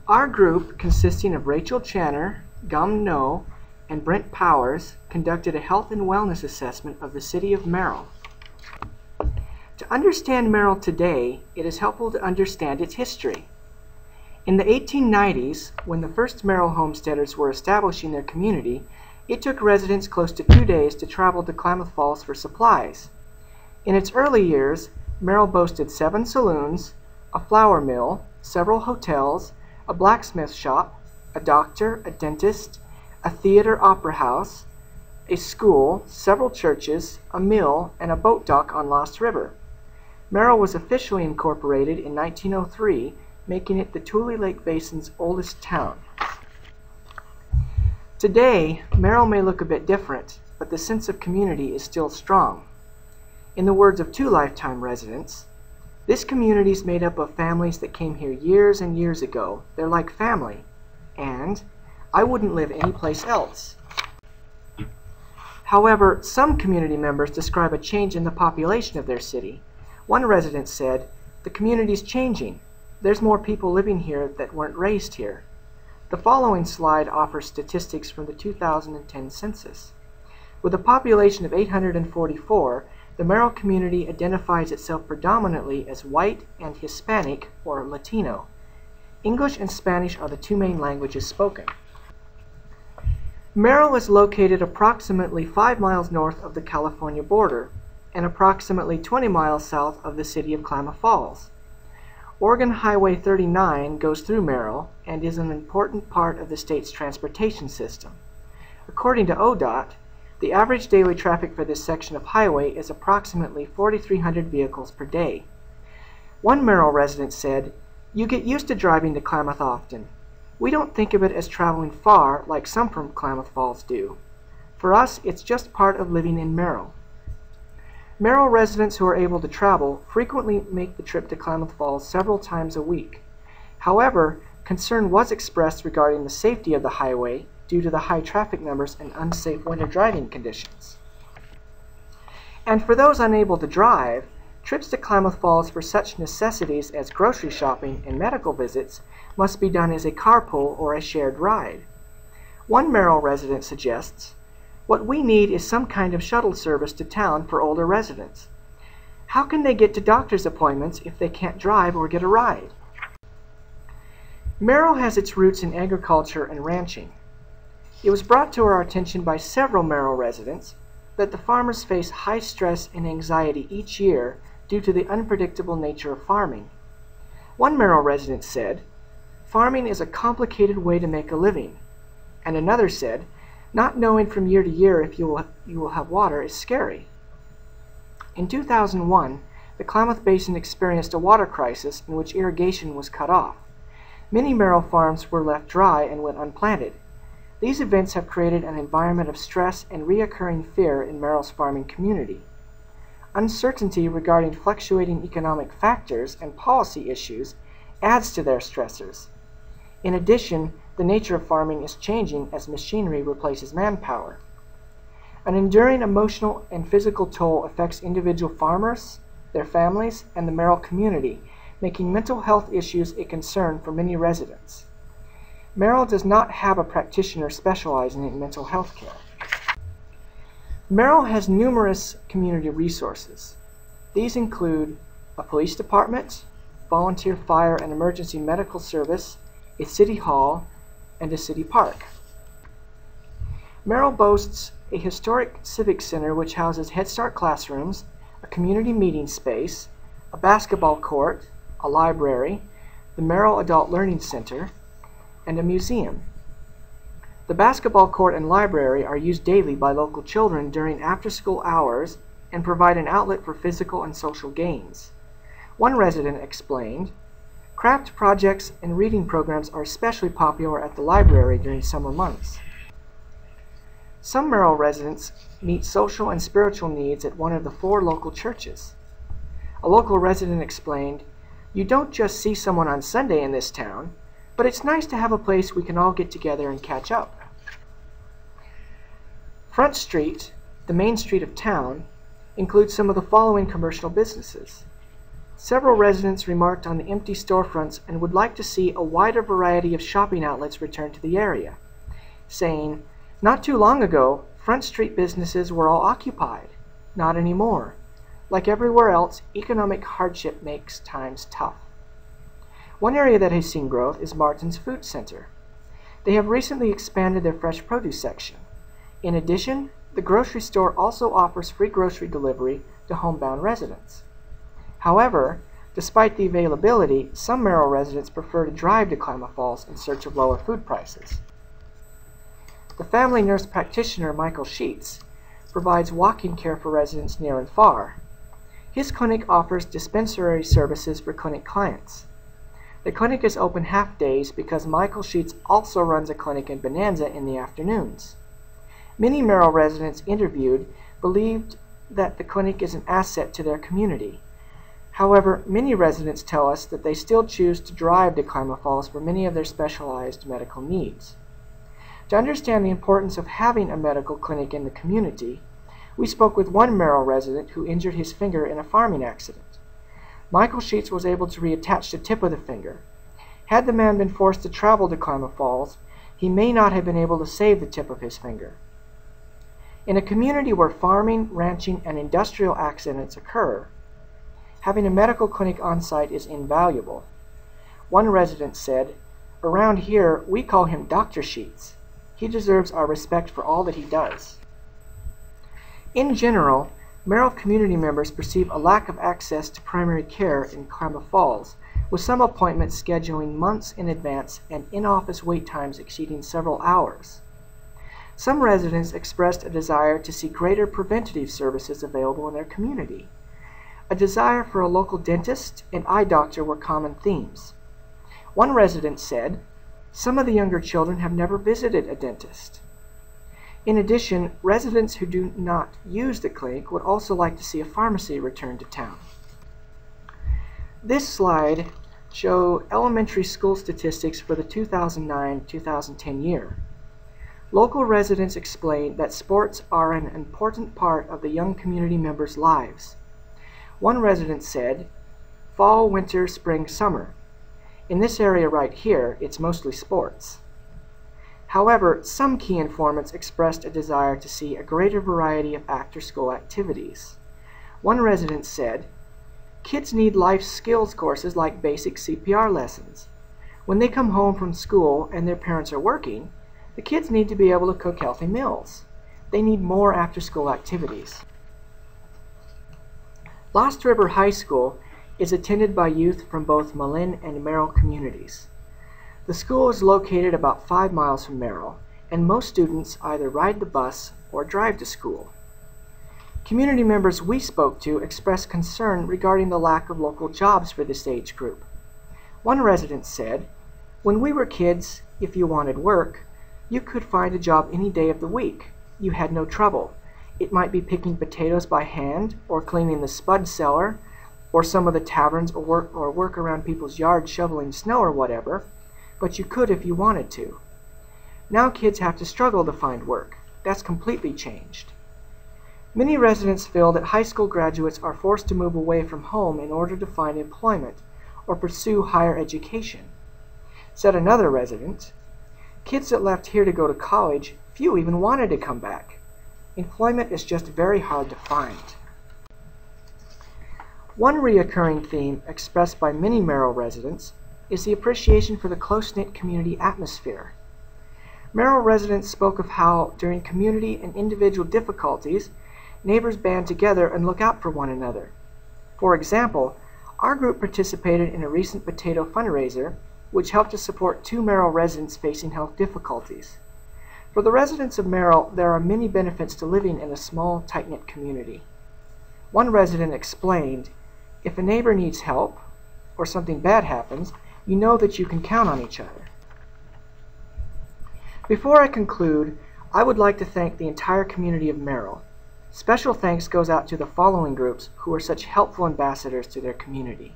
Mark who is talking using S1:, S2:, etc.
S1: Our group, consisting of Rachel Channer, Gum No, and Brent Powers, conducted a health and wellness assessment of the city of Merrill. To understand Merrill today, it is helpful to understand its history. In the 1890s, when the first Merrill homesteaders were establishing their community, it took residents close to 2 days to travel to Klamath Falls for supplies. In its early years, Merrill boasted 7 saloons, a flour mill, several hotels, a blacksmith shop, a doctor, a dentist, a theater opera house, a school, several churches, a mill, and a boat dock on Lost River. Merrill was officially incorporated in 1903, making it the Tule Lake Basin's oldest town. Today, Merrill may look a bit different, but the sense of community is still strong. In the words of 2 lifetime residents, this community is made up of families that came here years and years ago. They're like family, and I wouldn't live anyplace else. However, some community members describe a change in the population of their city. One resident said, "The community's changing. There's more people living here that weren't raised here." The following slide offers statistics from the 2010 census. With a population of 844, the Merrill community identifies itself predominantly as white and Hispanic, or Latino. English and Spanish are the 2 main languages spoken. Merrill is located approximately 5 miles north of the California border and approximately 20 miles south of the city of Klamath Falls. Oregon Highway 39 goes through Merrill and is an important part of the state's transportation system. According to ODOT, the average daily traffic for this section of highway is approximately 4,300 vehicles per day. One Merrill resident said, "You get used to driving to Klamath often. We don't think of it as traveling far like some from Klamath Falls do. For us, it's just part of living in Merrill." Merrill residents who are able to travel frequently make the trip to Klamath Falls several times a week. However, concern was expressed regarding the safety of the highway due to the high traffic numbers and unsafe winter driving conditions. And for those unable to drive, trips to Klamath Falls for such necessities as grocery shopping and medical visits must be done as a carpool or a shared ride. One Merrill resident suggests, "What we need is some kind of shuttle service to town for older residents. How can they get to doctor's appointments if they can't drive or get a ride?" Merrill has its roots in agriculture and ranching. It was brought to our attention by several Merrill residents that the farmers face high stress and anxiety each year due to the unpredictable nature of farming. One Merrill resident said, "Farming is a complicated way to make a living." And another said, "Not knowing from year to year if you will have water is scary." In 2001, the Klamath Basin experienced a water crisis in which irrigation was cut off. Many Merrill farms were left dry and went unplanted. These events have created an environment of stress and reoccurring fear in Merrill's farming community. Uncertainty regarding fluctuating economic factors and policy issues adds to their stressors. In addition, the nature of farming is changing as machinery replaces manpower. An enduring emotional and physical toll affects individual farmers, their families, and the Merrill community, making mental health issues a concern for many residents. Merrill does not have a practitioner specializing in mental health care. Merrill has numerous community resources. These include a police department, volunteer fire and emergency medical service, a city hall, and a city park. Merrill boasts a historic civic center which houses Head Start classrooms, a community meeting space, a basketball court, a library, the Merrill Adult Learning Center, and a museum. The basketball court and library are used daily by local children during after-school hours and provide an outlet for physical and social gains. One resident explained, "Craft projects and reading programs are especially popular at the library during summer months." Some Merrill residents meet social and spiritual needs at one of the 4 local churches. A local resident explained, "You don't just see someone on Sunday in this town, but it's nice to have a place we can all get together and catch up." Front Street, the main street of town, includes some of the following commercial businesses: Several residents remarked on the empty storefronts and would like to see a wider variety of shopping outlets return to the area, saying, "Not too long ago, Front Street businesses were all occupied. Not anymore. Like everywhere else, economic hardship makes times tough." One area that has seen growth is Martin's Food Center. They have recently expanded their fresh produce section. In addition, the grocery store also offers free grocery delivery to homebound residents. However, despite the availability, some Merrill residents prefer to drive to Klamath Falls in search of lower food prices. The family nurse practitioner Michael Sheets provides walk-in care for residents near and far. His clinic offers dispensary services for clinic clients. The clinic is open half days because Michael Sheets also runs a clinic in Bonanza in the afternoons. Many Merrill residents interviewed believed that the clinic is an asset to their community. However, many residents tell us that they still choose to drive to Klamath Falls for many of their specialized medical needs. To understand the importance of having a medical clinic in the community, we spoke with one Merrill resident who injured his finger in a farming accident. Michael Sheets was able to reattach the tip of the finger. Had the man been forced to travel to Klamath Falls, he may not have been able to save the tip of his finger. In a community where farming, ranching, and industrial accidents occur, having a medical clinic on site is invaluable. One resident said, "Around here, we call him Dr. Sheets. He deserves our respect for all that he does." In general, Merrill community members perceive a lack of access to primary care in Klamath Falls, with some appointments scheduling months in advance and in-office wait times exceeding several hours. Some residents expressed a desire to see greater preventative services available in their community. A desire for a local dentist and eye doctor were common themes. One resident said, "Some of the younger children have never visited a dentist." In addition, residents who do not use the clinic would also like to see a pharmacy return to town. This slide shows elementary school statistics for the 2009-2010 year. Local residents explained that sports are an important part of the young community members' lives. One resident said, "Fall, winter, spring, summer. In this area right here, it's mostly sports." However, some key informants expressed a desire to see a greater variety of after-school activities. One resident said, "Kids need life skills courses like basic CPR lessons. When they come home from school and their parents are working, the kids need to be able to cook healthy meals. They need more after-school activities." Lost River High School is attended by youth from both Malin and Merrill communities. The school is located about 5 miles from Merrill, and most students either ride the bus or drive to school. Community members we spoke to expressed concern regarding the lack of local jobs for this age group. One resident said, "When we were kids, if you wanted work, you could find a job any day of the week. You had no trouble. It might be picking potatoes by hand, or cleaning the spud cellar, or some of the taverns, or work around people's yards shoveling snow or whatever, but you could if you wanted to. Now kids have to struggle to find work. That's completely changed." Many residents feel that high school graduates are forced to move away from home in order to find employment or pursue higher education. Said another resident, "Kids that left here to go to college, few even wanted to come back. Employment is just very hard to find." One reoccurring theme expressed by many Merrill residents is the appreciation for the close-knit community atmosphere. Merrill residents spoke of how, during community and individual difficulties, neighbors band together and look out for one another. For example, our group participated in a recent potato fundraiser, which helped to support 2 Merrill residents facing health difficulties. For the residents of Merrill, there are many benefits to living in a small, tight-knit community. One resident explained, "If a neighbor needs help, or something bad happens, you know that you can count on each other." Before I conclude, I would like to thank the entire community of Merrill. Special thanks goes out to the following groups who are such helpful ambassadors to their community.